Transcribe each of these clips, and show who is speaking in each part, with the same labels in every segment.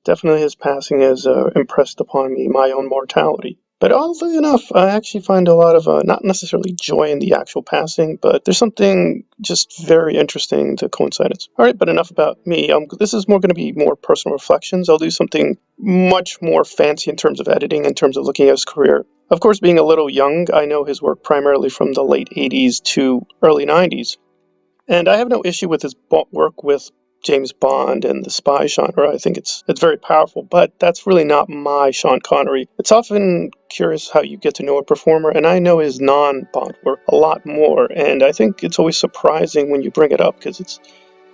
Speaker 1: definitely his passing has impressed upon me my own mortality. But oddly enough, I actually find a lot of, not necessarily joy in the actual passing, but there's something just very interesting to coincidence. All right, but enough about me. This is more going to be more personal reflections. I'll do something much more fancy in terms of editing, in terms of looking at his career. Of course, being a little young, I know his work primarily from the late 80s to early 90s. And I have no issue with his work with James Bond and the spy genre. I think it's very powerful, but that's really not my Sean Connery. It's often curious how you get to know a performer, and I know his non-Bond work a lot more, and I think it's always surprising when you bring it up because it's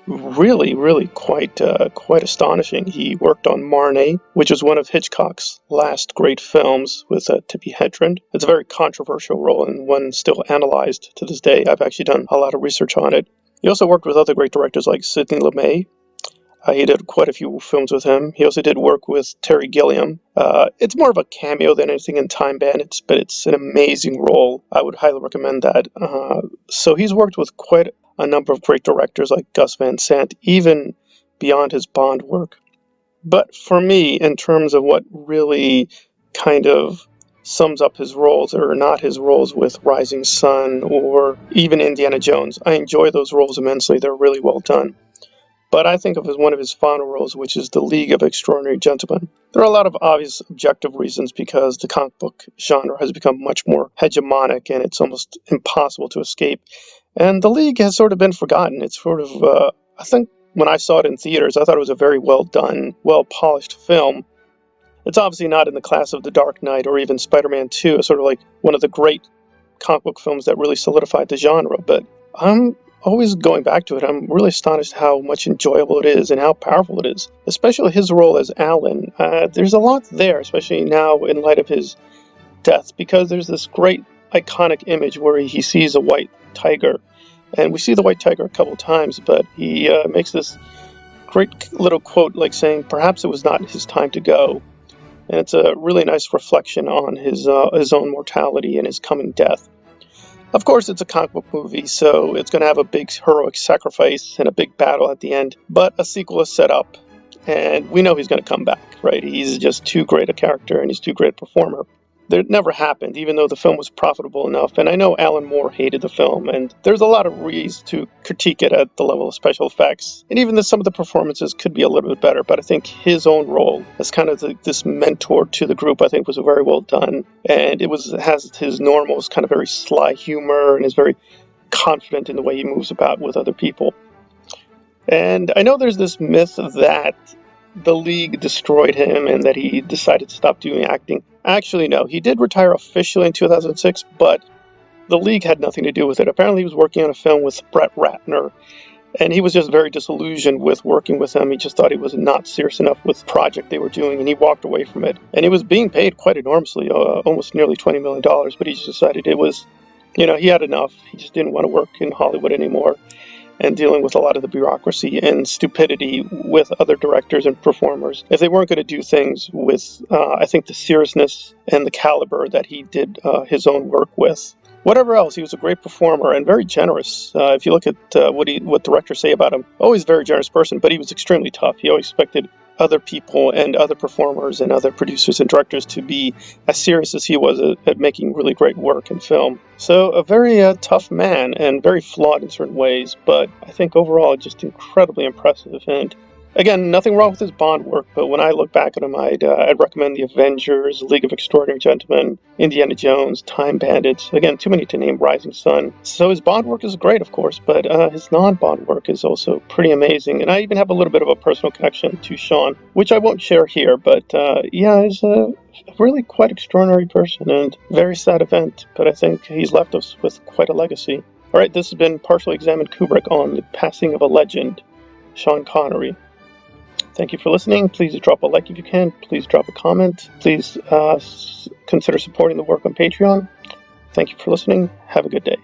Speaker 1: really quite astonishing. He worked on Marnie, which was one of Hitchcock's last great films with Tippi Hedren. It's a very controversial role and one still analyzed to this day. I've actually done a lot of research on it. He also worked with other great directors like Sidney Lumet. He did quite a few films with him. He also did work with Terry Gilliam. It's more of a cameo than anything in Time Bandits, but it's an amazing role. I would highly recommend that. So he's worked with quite a number of great directors like Gus Van Sant, even beyond his Bond work. But for me, in terms of what really kind of sums up his roles or not his roles with Rising Sun or even Indiana Jones, I enjoy those roles immensely. They're really well done. But I think of as one of his final roles, which is The League of Extraordinary Gentlemen. There are a lot of obvious objective reasons because the comic book genre has become much more hegemonic and it's almost impossible to escape. And The League has sort of been forgotten. It's sort of, I think when I saw it in theaters, I thought it was a very well done, well polished film. It's obviously not in the class of The Dark Knight or even Spider-Man 2. It's sort of like one of the great comic book films that really solidified the genre. But I'm always going back to it. I'm really astonished how much enjoyable it is and how powerful it is, especially his role as Alan. There's a lot there, especially now in light of his death, because there's this great iconic image where he sees a white tiger. And we see the white tiger a couple times, but he makes this great little quote like saying, perhaps it was not his time to go. And it's a really nice reflection on his own mortality and his coming death. Of course, it's a comic book movie, so it's going to have a big heroic sacrifice and a big battle at the end. But a sequel is set up, and we know he's going to come back, right? He's just too great a character, and he's too great a performer. That never happened, even though the film was profitable enough. And I know Alan Moore hated the film, and there's a lot of reasons to critique it at the level of special effects. And even some of the performances could be a little bit better, but I think his own role as kind of this mentor to the group, I think, was very well done. And has his normal kind of very sly humor and is very confident in the way he moves about with other people. And I know there's this myth that the League destroyed him and that he decided to stop doing acting. Actually, no. He did retire officially in 2006, but the League had nothing to do with it. Apparently, he was working on a film with Brett Ratner, and he was just very disillusioned with working with him. He just thought he was not serious enough with the project they were doing, and he walked away from it. And he was being paid quite enormously, almost nearly $20 million, but he just decided it was, he had enough. He just didn't want to work in Hollywood anymore, and dealing with a lot of the bureaucracy and stupidity with other directors and performers. If they weren't going to do things with, I think, the seriousness and the caliber that he did his own work with. Whatever else, he was a great performer and very generous. If you look at what directors say about him, always a very generous person, but he was extremely tough. He always expected other people and other performers and other producers and directors to be as serious as he was at making really great work in film. So a very tough man and very flawed in certain ways, but I think overall just incredibly impressive. And again, nothing wrong with his Bond work, but when I look back at him, I'd recommend The Avengers, League of Extraordinary Gentlemen, Indiana Jones, Time Bandits. Again, too many to name, Rising Sun. So his Bond work is great, of course, but his non-Bond work is also pretty amazing. And I even have a little bit of a personal connection to Sean, which I won't share here, but he's a really quite extraordinary person and very sad event, but I think he's left us with quite a legacy. All right, this has been Partially Examined Kubrick on the passing of a legend, Sean Connery. Thank you for listening. Please drop a like if you can. Please drop a comment. Please consider supporting the work on Patreon. Thank you for listening. Have a good day.